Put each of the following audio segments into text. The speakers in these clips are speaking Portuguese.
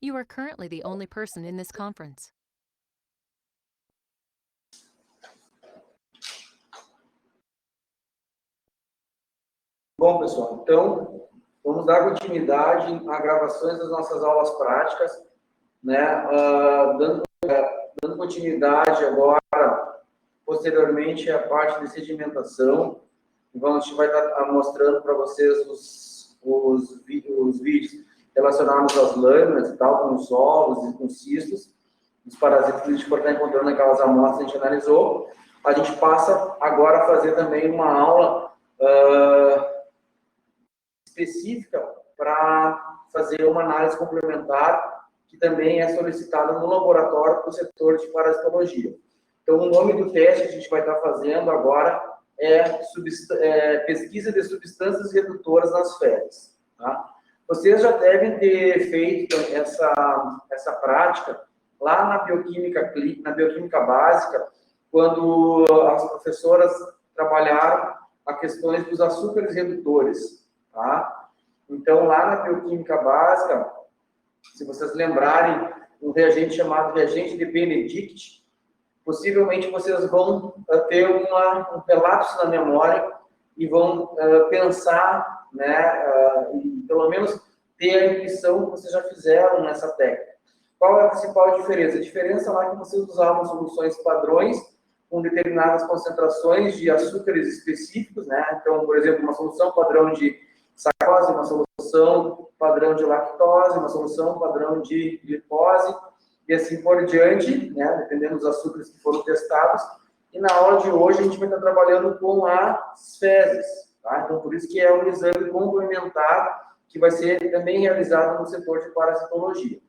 You are currently the only person in this conference. Bom, pessoal, então, vamos dar continuidade a gravações das nossas aulas práticas, né? Dando continuidade agora, posteriormente, à parte de sedimentação. Então, a gente vai estar mostrando para vocês os vídeos relacionados às lâminas e tal, com os ovos e com os cistos, os parasitas que a gente pode estar encontrando naquelas amostras que a gente analisou. A gente passa agora a fazer também uma aula específica para fazer uma análise complementar, que também é solicitada no laboratório para o setor de parasitologia. Então, o nome do teste que a gente vai estar fazendo agora é pesquisa de substâncias redutoras nas fezes. Tá? Vocês já devem ter feito essa prática lá na bioquímica básica, quando as professoras trabalharam a questões dos açúcares redutores. Tá? Então, lá na bioquímica básica, se vocês lembrarem, um reagente chamado reagente de Benedict, possivelmente vocês vão ter um relapso na memória e vão pensar, né, e pelo menos ter a intuição que vocês já fizeram nessa técnica. Qual é a principal diferença? A diferença lá é que vocês usavam soluções padrões com determinadas concentrações de açúcares específicos, né? Então, por exemplo, uma solução padrão de sacarose, uma solução padrão de lactose, uma solução padrão de glicose, e assim por diante, né, dependendo dos açúcares que foram testados. E na aula de hoje a gente vai estar trabalhando com as fezes, tá? Então, por isso que é um exame complementar que vai ser também realizado no setor de parasitologia.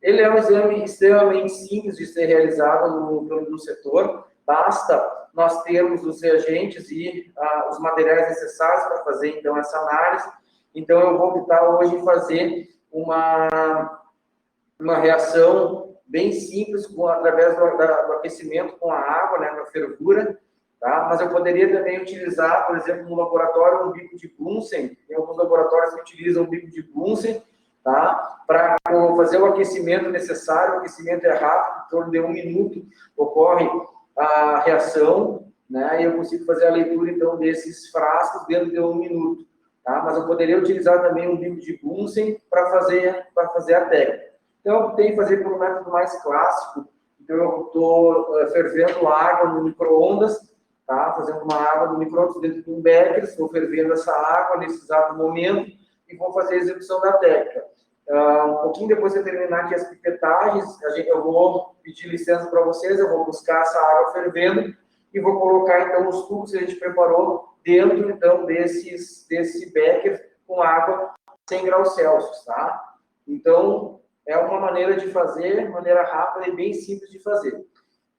Ele é um exame extremamente simples de ser realizado no setor, basta nós termos os reagentes e os materiais necessários para fazer, então, essa análise. Então, eu vou optar hoje em fazer uma reação bem simples, através do aquecimento com a água, né, na fervura, tá? Mas eu poderia também utilizar, por exemplo, no laboratório, um bico de Bunsen. Tem alguns laboratórios que utilizam um bico de Bunsen, tá? Para fazer o aquecimento necessário. O aquecimento é rápido, em torno de 1 minuto ocorre a reação, né? E eu consigo fazer a leitura, então, desses frascos dentro de 1 minuto, tá? Mas eu poderia utilizar também um bico de Bunsen para fazer a técnica. Então, eu optei em fazer por um método mais clássico. Então, eu estou fervendo água no micro-ondas, tá? Fazendo uma água no micro-ondas dentro de um becker, estou fervendo essa água nesse exato momento e vou fazer a execução da técnica. Um pouquinho depois de eu terminar aqui as pipetagens, eu vou pedir licença para vocês, eu vou buscar essa água fervendo e vou colocar, então, os tubos que a gente preparou dentro, então, desse becker com água 100 graus Celsius, tá? Então, é uma maneira de fazer, maneira rápida e bem simples de fazer.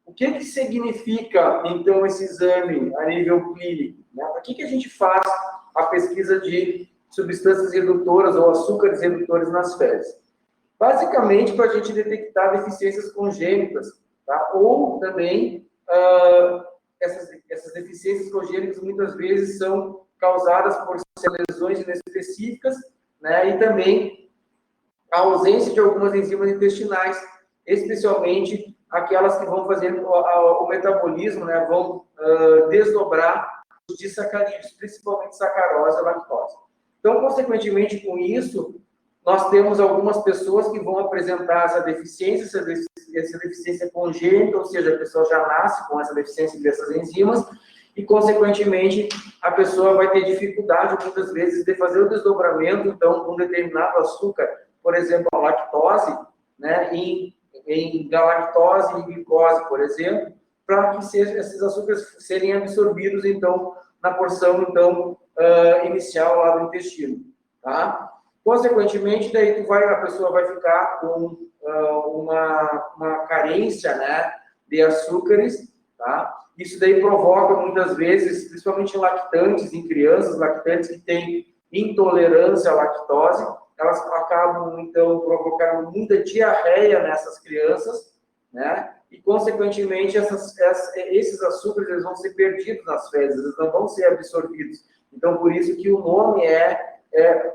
O que significa, então, esse exame a nível clínico? Né? Para que a gente faz a pesquisa de substâncias redutoras ou açúcares redutores nas fezes? Basicamente, para a gente detectar deficiências congênitas, tá? Ou também, essas deficiências congênitas muitas vezes são causadas por lesões inespecíficas, né? E também a ausência de algumas enzimas intestinais, especialmente aquelas que vão fazer o metabolismo, né, vão desdobrar os disacarídeos, principalmente sacarose e lactose. Então, consequentemente, com isso, nós temos algumas pessoas que vão apresentar essa deficiência congênita, ou seja, a pessoa já nasce com essa deficiência dessas enzimas, e, consequentemente, a pessoa vai ter dificuldade, muitas vezes, de fazer o desdobramento, então, com um determinado açúcar, por exemplo, a lactose, né, em galactose e glicose, por exemplo, para que esses açúcares serem absorvidos, então, na porção, então, inicial lá do intestino, tá? Consequentemente, daí a pessoa vai ficar com uma carência, né, de açúcares, tá? Isso daí provoca, muitas vezes, principalmente em lactantes, em crianças lactantes que têm intolerância à lactose, elas acabam, então, provocando muita diarreia nessas crianças, né? E, consequentemente, esses açúcares eles vão ser perdidos nas fezes, eles não vão ser absorvidos. Então, por isso que o nome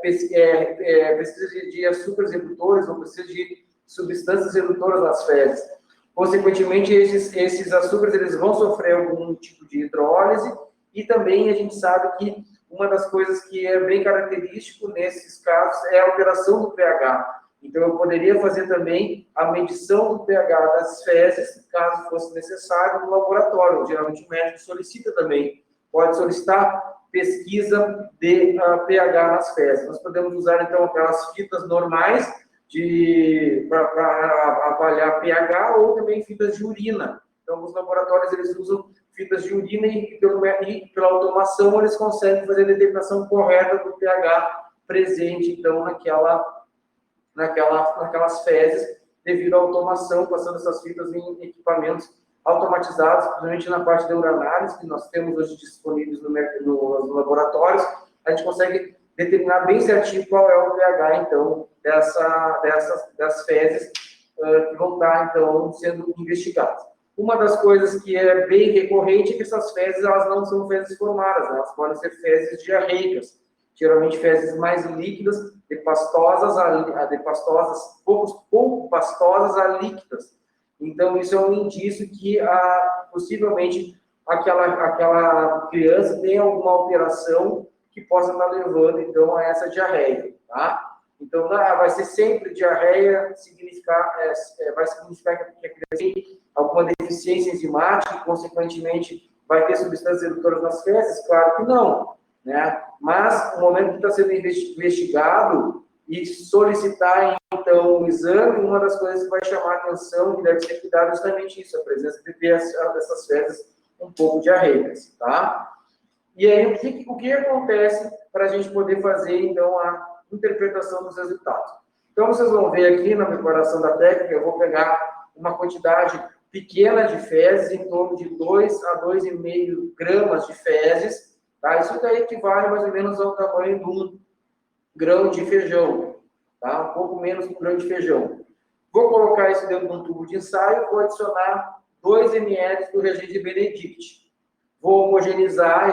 pesquisa de açúcares redutores, ou pesquisa de substâncias redutoras nas fezes. Consequentemente, esses açúcares eles vão sofrer algum tipo de hidrólise, e também a gente sabe que uma das coisas que é bem característico nesses casos é a alteração do pH. Então, eu poderia fazer também a medição do pH das fezes, caso fosse necessário, no laboratório. Geralmente, o médico solicita também, pode solicitar pesquisa de pH nas fezes. Nós podemos usar, então, aquelas fitas normais para avaliar pH, ou também fitas de urina. Então, os laboratórios eles usam fitas de urina e pela automação eles conseguem fazer a determinação correta do pH presente, então, naquelas fezes, devido à automação, passando essas fitas em equipamentos automatizados, principalmente na parte de uranálise, que nós temos hoje disponíveis nos laboratórios. A gente consegue determinar bem certinho qual é o pH, então, das fezes que vão estar, então, sendo investigadas. Uma das coisas que é bem recorrente é que essas fezes, elas não são fezes formadas, né? Elas podem ser fezes diarreicas, geralmente fezes mais líquidas, de pastosas pouco pastosas a líquidas. Então, isso é um indício que possivelmente aquela criança tem alguma alteração que possa estar levando, então, a essa diarreia, tá? Então, vai ser sempre diarreia, vai significar que a criança tem alguma deficiência enzimática e, consequentemente, vai ter substâncias redutoras nas fezes? Claro que não, né? Mas, no momento que está sendo investigado e solicitar, então, um exame, uma das coisas que vai chamar a atenção, que deve ser cuidado, é justamente isso, a presença dessas fezes um pouco diarreicas, tá? E aí, o que acontece para a gente poder fazer, então, a interpretação dos resultados? Então, vocês vão ver aqui na preparação da técnica, eu vou pegar uma quantidade pequena de fezes, em torno de 2 a 2,5 gramas de fezes, tá? Isso daí equivale mais ou menos ao tamanho de um grão de feijão, tá? Um pouco menos que um grão de feijão. Vou colocar isso dentro de um tubo de ensaio, vou adicionar 2 ml do reagente Benedict. Vou homogeneizar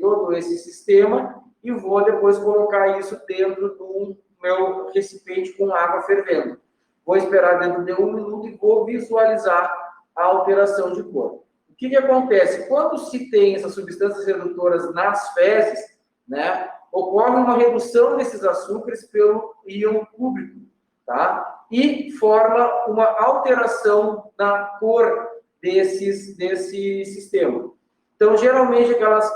todo esse sistema e vou depois colocar isso dentro do meu recipiente com água fervendo. Vou esperar dentro de 1 minuto e vou visualizar a alteração de cor. O que acontece? Quando se tem essas substâncias redutoras nas fezes, né, ocorre uma redução desses açúcares pelo íon cúbico, tá? E forma uma alteração na cor desse sistema. Então, geralmente, aquelas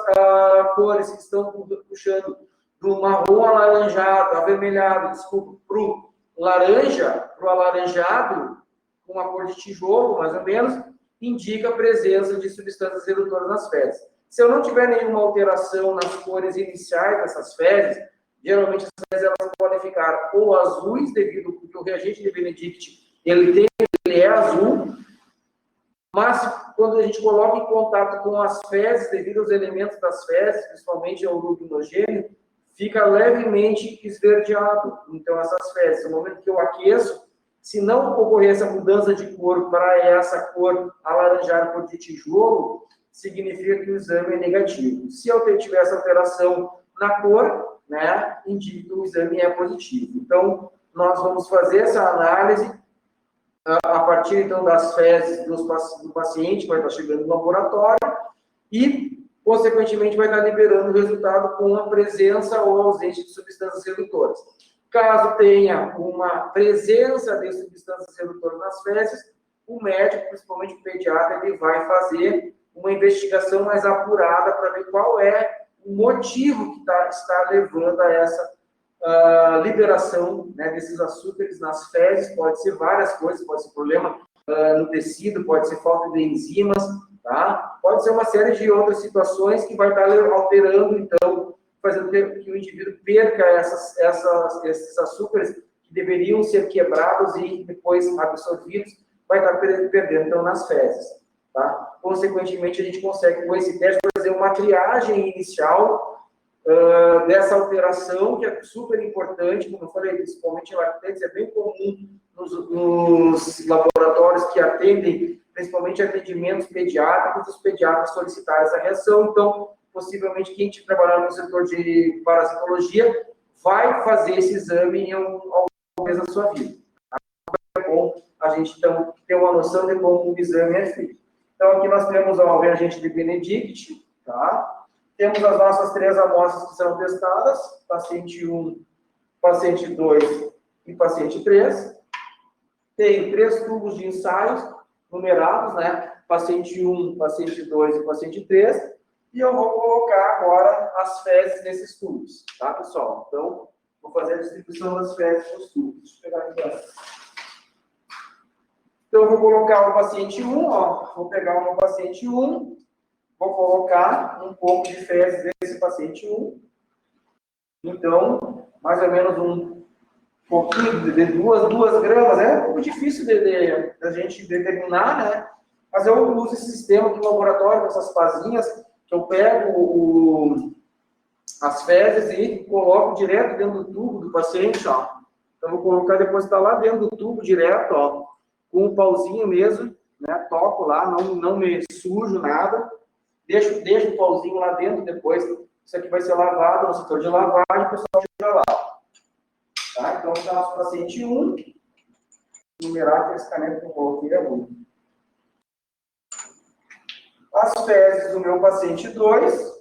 cores que estão puxando do marrom alaranjado, avermelhado, desculpa, para o laranja, para o alaranjado, com a cor de tijolo, mais ou menos, indica a presença de substâncias redutoras nas fezes. Se eu não tiver nenhuma alteração nas cores iniciais dessas fezes, geralmente as fezes elas podem ficar ou azuis, devido porque o reagente de Benedict ele é azul, mas quando a gente coloca em contato com as fezes, devido aos elementos das fezes, principalmente ao luminogênio, fica levemente esverdeado. Então, essas fezes, no momento que eu aqueço, se não ocorrer essa mudança de cor para essa cor alaranjada, cor de tijolo, significa que o exame é negativo. Se eu tiver essa alteração na cor, né, indica que o exame é positivo. Então, nós vamos fazer essa análise a partir, então, das fezes do paciente, que vai estar chegando no laboratório, e, consequentemente, vai estar liberando o resultado com a presença ou ausência de substâncias redutoras. Caso tenha uma presença de substâncias redutoras nas fezes, o médico, principalmente o pediatra, ele vai fazer uma investigação mais apurada para ver qual é o motivo que está levando a essa liberação, né, desses açúcares nas fezes. Pode ser várias coisas, pode ser problema no tecido, pode ser falta de enzimas, tá? Pode ser uma série de outras situações que vai estar alterando, então, fazendo que o indivíduo perca esses açúcares que deveriam ser quebrados e depois absorvidos, vai estar perdendo, então, nas fezes, tá? Consequentemente, a gente consegue, com esse teste, fazer uma triagem inicial dessa alteração, que é super importante, como eu falei, principalmente em lactantes, é bem comum nos laboratórios que atendem, principalmente atendimentos pediátricos, os pediatras solicitarem essa reação. Então, possivelmente, quem trabalhar no setor de parasitologia vai fazer esse exame ao longo da sua vida. é bom a gente então, ter uma noção de como o exame é feito. Então, aqui nós temos o reagente de Benedict, tá? Temos as nossas 3 amostras que são testadas, paciente 1, paciente 2 e paciente 3. Tenho 3 tubos de ensaios numerados, né? Paciente 1, paciente 2 e paciente 3. E eu vou colocar agora as fezes nesses tubos, tá, pessoal? Então, vou fazer a distribuição das fezes nos tubos. Deixa eu pegar aqui, ó. Então, eu vou colocar o paciente 1, ó. Vou pegar o meu paciente 1, vou colocar um pouco de fezes nesse paciente 1. Então, mais ou menos um pouquinho de 2 gramas. É um pouco difícil da gente determinar, né? Mas eu uso esse sistema aqui no laboratório, com essas pazinhas, que eu pego as fezes e coloco direto dentro do tubo do paciente, ó. Então, vou colocar, depositar lá dentro do tubo direto, ó, com o pauzinho mesmo, né? Toco lá, não me sujo nada. Deixo o pauzinho lá dentro depois. Isso aqui vai ser lavado no setor de lavagem, o pessoal tira lá. Tá? Então, está nosso paciente 1. Numerar esse caneta que eu coloquei é 1. As fezes do meu paciente 2.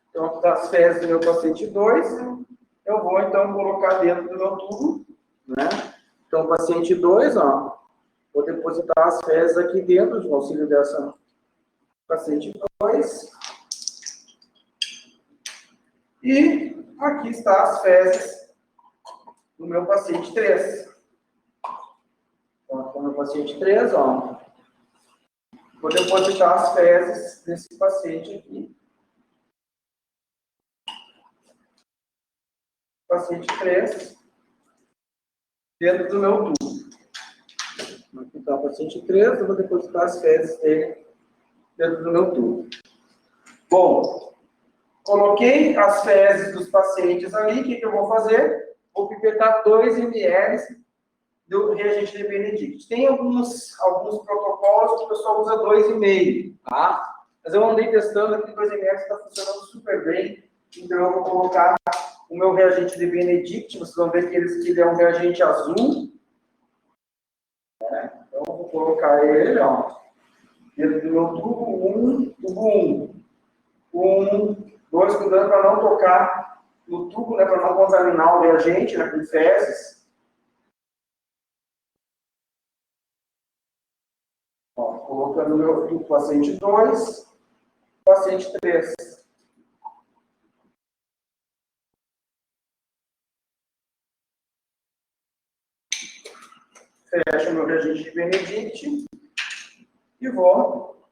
Então, aqui está as fezes do meu paciente 2. Eu vou, então, colocar dentro do meu tubo, né? Então, paciente 2, ó. Vou depositar as fezes aqui dentro, de auxílio dessa paciente 2. E aqui está as fezes do meu paciente 3. Então, aqui é o meu paciente 3, ó. Vou depositar as fezes desse paciente aqui. Paciente 3, dentro do meu tubo. Aqui está o paciente 3, eu vou depositar as fezes dele dentro do meu tubo. Bom, coloquei as fezes dos pacientes ali, o que eu vou fazer? Vou pipetar 2 ml do reagente de Benedict. Tem alguns protocolos que o pessoal usa 2,5, tá? Mas eu andei testando aqui, 2 ml está funcionando super bem, então eu vou colocar o meu reagente de Benedict, vocês vão ver que ele é um reagente azul. Né? Então, eu vou colocar ele, ó, dentro do meu tubo 1, 2, cuidando para não tocar no tubo, né, para não contaminar o reagente, né, com fezes. Ó, colocando no meu tubo paciente 2, paciente 3. Fecho meu reagente de Benedict e vou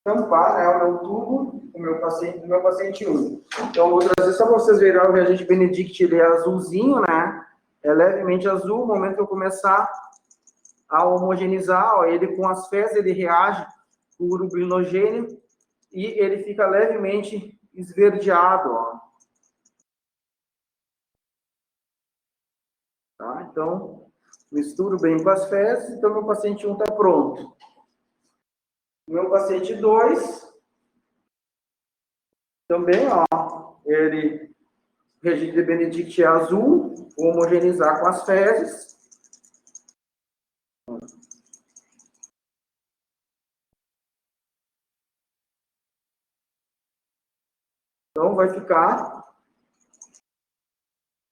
tampar, né, o meu tubo, o meu paciente 1. Então, vou trazer só para vocês verem, o reagente Benedict, ele é azulzinho, né? É levemente azul. No momento que eu começar a homogeneizar, ó, ele com as fezes, ele reage com o urobilinogênio e ele fica levemente esverdeado, ó. Tá? Então, misturo bem com as fezes, então meu paciente 1 está pronto. O meu paciente 2, também, ó, ele, o reagente de Benedict é azul, vou homogeneizar com as fezes. Então, vai ficar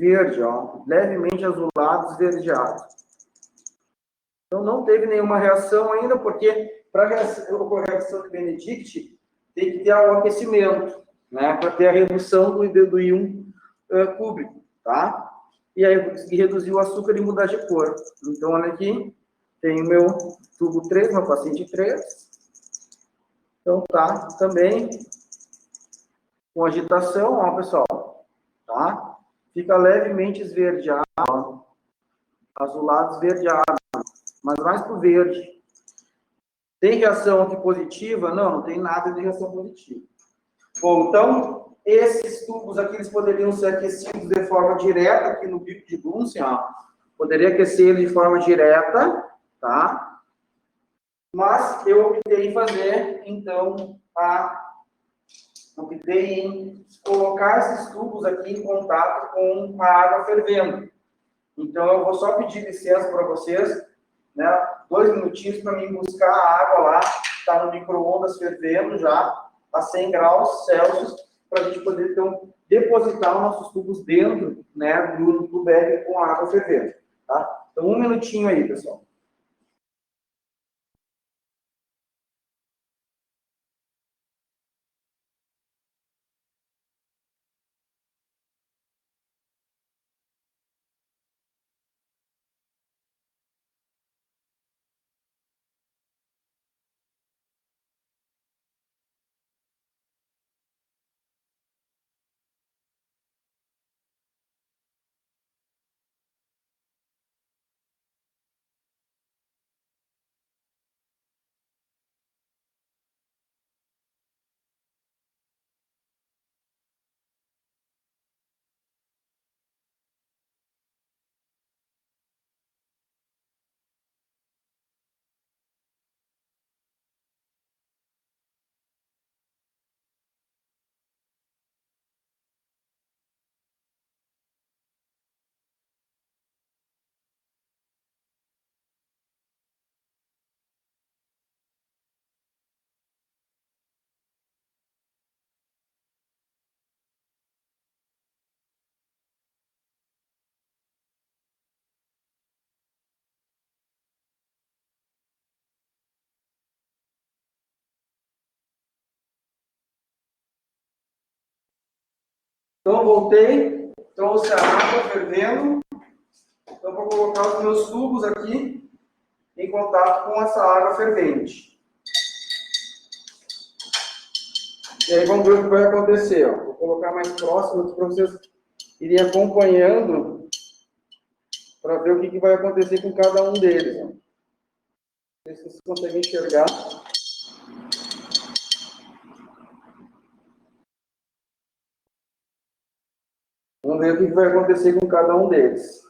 verde, ó, levemente azulado, esverdeado. Então, não teve nenhuma reação ainda, porque para ocorrer a reação de Benedict, tem que ter o aquecimento, né, para ter a redução do íon cúbico, tá? E aí eu consegui reduzir o açúcar e mudar de cor. Então, olha aqui, tem o meu tubo 3, meu paciente 3. Então, tá, também com agitação, ó, pessoal, tá? Fica levemente esverdeado, ó, azulado, esverdeado, mas mais pro verde. Tem reação aqui positiva? Não, não tem nada de reação positiva. Bom, então, esses tubos aqui, eles poderiam ser aquecidos de forma direta aqui no bico de Bunsen, ó. Poderia aquecer ele de forma direta, tá? Mas eu optei em fazer, então, a optei em colocar esses tubos aqui em contato com a água fervendo. Então, eu vou só pedir licença para vocês, né, 2 minutinhos para mim buscar a água lá, está no micro-ondas fervendo já, a 100 graus Celsius, para a gente poder, então, depositar os nossos tubos dentro, né, do bag com a água fervendo, tá? Então, 1 minutinho aí, pessoal. Então, voltei, trouxe a água fervendo. Então, vou colocar os meus tubos aqui em contato com essa água fervente. E aí, vamos ver o que vai acontecer. Ó. Vou colocar mais próximo aqui para vocês irem acompanhando para ver o que vai acontecer com cada um deles. Ó. Não sei se vocês conseguem enxergar. Vamos ver o que vai acontecer com cada um deles.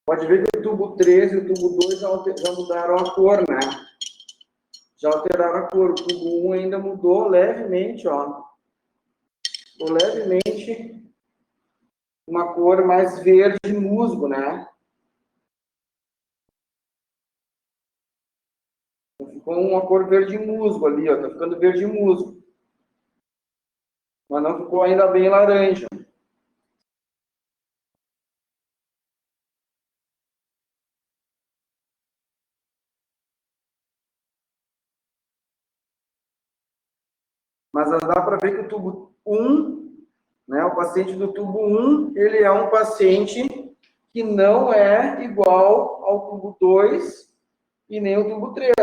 Pode ver que o tubo 13 e o tubo 2 já mudaram a cor, né? Já alteraram a cor. O tubo 1 ainda mudou levemente, ó. Ficou levemente uma cor mais verde musgo, né? Ficou uma cor verde musgo ali, ó. Tá ficando verde musgo. Mas não ficou ainda bem laranja. Mas dá para ver que o tubo 1, né, o paciente do tubo 1, ele é um paciente que não é igual ao tubo 2 e nem ao tubo 3.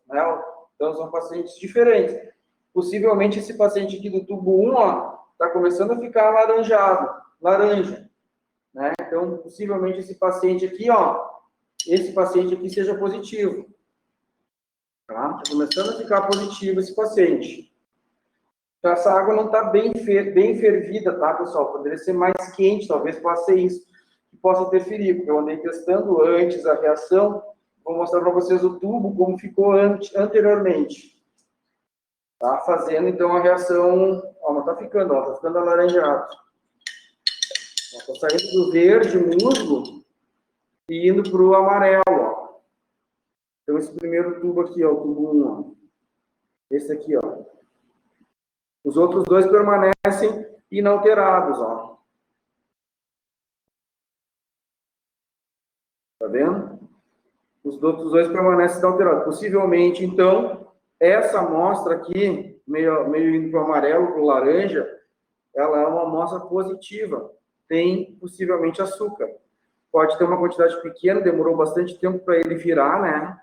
Né? Então, são pacientes diferentes. Possivelmente, esse paciente aqui do tubo 1, ó, está começando a ficar alaranjado, laranja. Né? Então, possivelmente, esse paciente aqui, ó, esse paciente aqui seja positivo. Tá? Está começando a ficar positivo esse paciente. Então, essa água não está bem fervida, tá, pessoal? Poderia ser mais quente, talvez possa ser isso que possa interferir, porque eu andei testando antes a reação. Vou mostrar para vocês o tubo, como ficou anteriormente. Tá fazendo, então, a reação... Ó, mas tá ficando, ó, tá ficando alaranjado. Ó, tá saindo do verde, musgo, e indo para o amarelo, ó. Então, esse primeiro tubo aqui, ó, o tubo 1, ó. Esse aqui, ó. Os outros dois permanecem inalterados, ó. Tá vendo? Os outros dois permanecem inalterados. Possivelmente, então, essa amostra aqui, meio indo para o amarelo, para o laranja, ela é uma amostra positiva. Tem, possivelmente, açúcar. pode ter uma quantidade pequena, demorou bastante tempo para ele virar, né?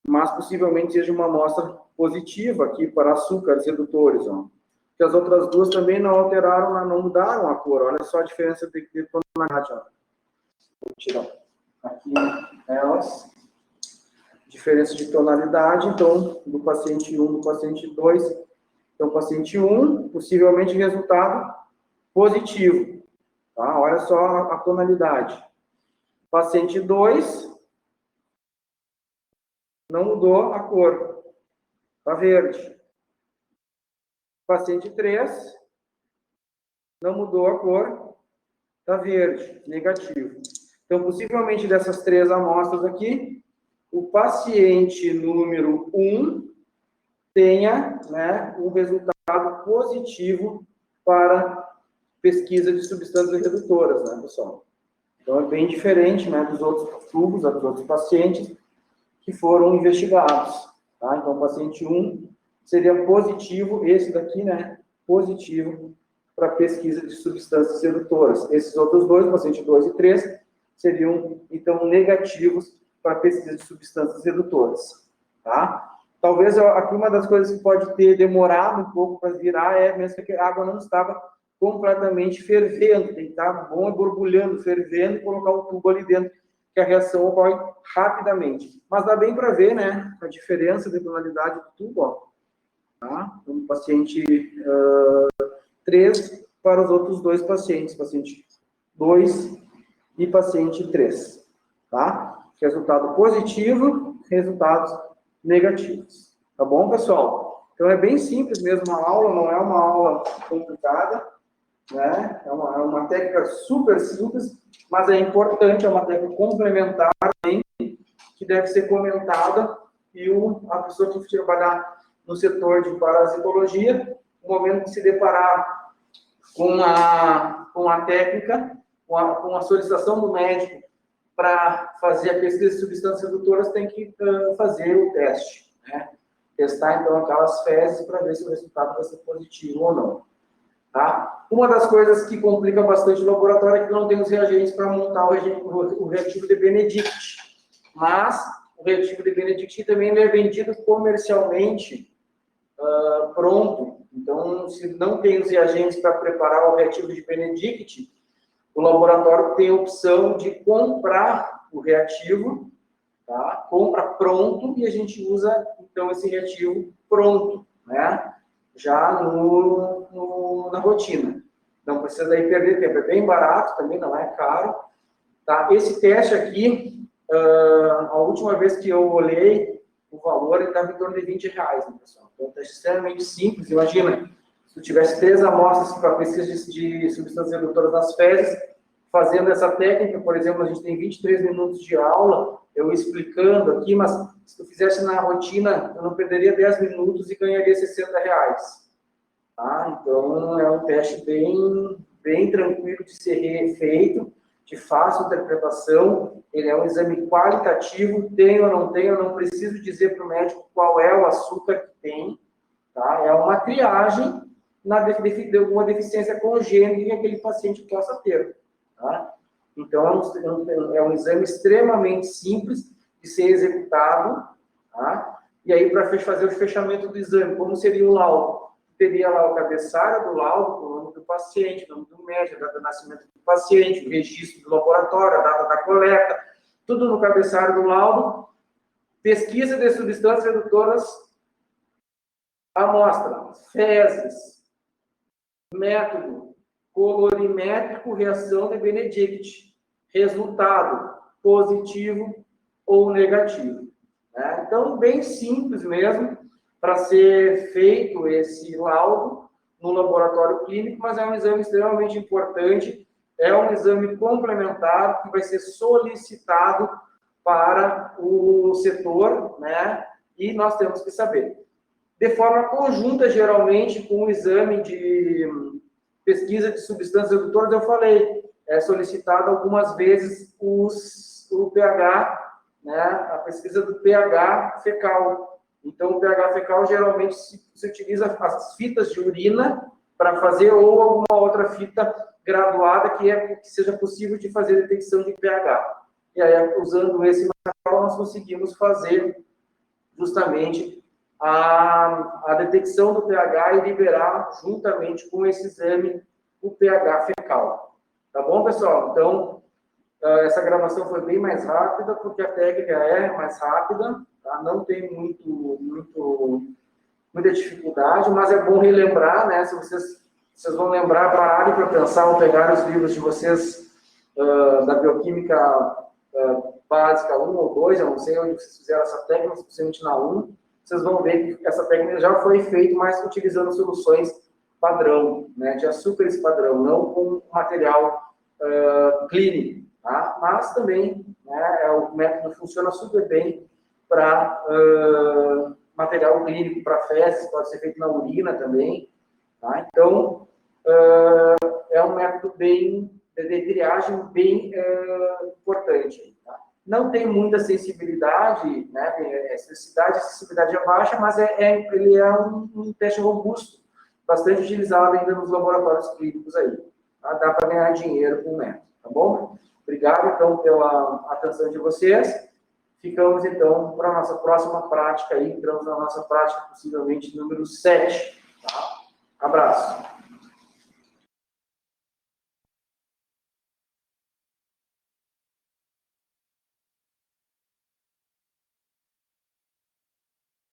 Mas possivelmente seja uma amostra positiva aqui para açúcares redutores, ó. Que as outras duas também não alteraram, não mudaram a cor. Olha só a diferença de tonalidade, ó. Vou tirar aqui elas. Diferença de tonalidade, então, do paciente 1 do paciente 2. Então, paciente 1, possivelmente resultado positivo. Tá? Olha só a tonalidade. Paciente 2, não mudou a cor. Está verde. Paciente 3, não mudou a cor. Está verde, negativo. Então, possivelmente, dessas 3 amostras aqui, o paciente número 1 tenha, né, um resultado positivo para pesquisa de substâncias redutoras, né, pessoal? Então, é bem diferente, né, dos outros tubos, dos outros pacientes que foram investigados, tá? Então, o paciente 1 seria positivo, esse daqui, né, positivo para pesquisa de substâncias redutoras. Esses outros dois, paciente 2 e 3, seriam, então, negativos para pesquisa de substâncias redutoras, tá? Talvez aqui uma das coisas que pode ter demorado um pouco para virar é mesmo que a água não estava completamente fervendo, tem que estar bom borbulhando, fervendo e colocar o tubo ali dentro, que a reação ocorre rapidamente. Mas dá bem para ver, né, a diferença de tonalidade do tubo, ó. Tá? Então, paciente 3 para os outros dois pacientes, paciente 2 e paciente 3, tá? Resultado positivo, resultados negativos. Tá bom, pessoal? Então, é bem simples mesmo a aula, não é uma aula complicada, né? É uma técnica super simples, mas é importante, é uma técnica complementar também, que deve ser comentada, e a pessoa que trabalhar no setor de parasitologia, no momento que se deparar com a técnica, com a solicitação do médico para fazer a pesquisa de substâncias redutoras, tem que fazer o teste, né? Testar, então, aquelas fezes para ver se o resultado vai ser positivo ou não. Tá? Uma das coisas que complica bastante o laboratório é que não temos reagentes para montar o reativo de Benedict. Mas o reativo de Benedict também é vendido comercialmente pronto. Então, se não tem os reagentes para preparar o reativo de Benedict, o laboratório tem a opção de comprar o reativo, tá? Compra pronto e a gente usa, então, esse reativo pronto, né? Já na rotina. Não precisa daí perder tempo. É bem barato também, não é caro. Tá? Esse teste aqui, a última vez que eu olhei, o valor estava em torno de R$20, né, pessoal? Então, é um teste extremamente simples. Imagina, se tu tivesse 3 amostras para pesquisa de substâncias redutoras nas fezes, fazendo essa técnica, por exemplo, a gente tem 23 minutos de aula, eu explicando aqui, mas se tu fizesse na rotina, eu não perderia 10 minutos e ganharia R$60. Tá? Então, é um teste bem tranquilo de ser feito, de fácil interpretação, ele é um exame qualitativo, tem ou não tem, eu não preciso dizer para o médico qual é o açúcar que tem, tá? É uma triagem de alguma deficiência congênita que aquele paciente possa ter. Tá? Então, é um exame extremamente simples de ser executado, tá? E aí, para fazer o fechamento do exame, como seria o laudo? Teria lá o cabeçalho do laudo, o nome do paciente, o nome do médico, a data de nascimento do paciente, o registro do laboratório, a data da coleta, tudo no cabeçalho do laudo. Pesquisa de substâncias redutoras, amostra, fezes, método, colorimétrico, reação de Benedict, resultado positivo ou negativo. Né? Então, bem simples mesmo, para ser feito esse laudo no laboratório clínico, mas é um exame extremamente importante, é um exame complementar que vai ser solicitado para o setor, né? E nós temos que saber. De forma conjunta, geralmente, com o exame de pesquisa de substâncias redutoras, eu falei, é solicitado algumas vezes o pH, né? A pesquisa do pH fecal. Então, o pH fecal geralmente se utiliza as fitas de urina para fazer, ou alguma outra fita graduada que seja possível de fazer detecção de pH. E aí, usando esse material, nós conseguimos fazer justamente a detecção do pH e liberar, juntamente com esse exame, o pH fecal. Tá bom, pessoal? Então, essa gravação foi bem mais rápida, porque a técnica é mais rápida, tá? Não tem muita dificuldade, mas é bom relembrar, né? Se vocês vão lembrar, pararem para pensar, ou pegar os livros de vocês da bioquímica básica 1 ou 2, eu não sei onde vocês fizeram essa técnica, especialmente na 1, vocês vão ver que essa técnica já foi feita, mas utilizando soluções padrão, né, de açúcares padrão, não com material clínico, tá? Mas também, né, o método funciona super bem para material clínico, para fezes, pode ser feito na urina também, tá? Então, é um método de triagem bem importante, tá? Não tem muita sensibilidade, né? A sensibilidade é baixa, mas ele é um teste robusto, bastante utilizado ainda nos laboratórios clínicos aí. Tá? Dá para ganhar dinheiro com o método, tá bom? Obrigado, então, pela atenção de vocês. Ficamos, então, para a nossa próxima prática aí. Entramos na nossa prática, possivelmente, número 7. Tá? Abraço.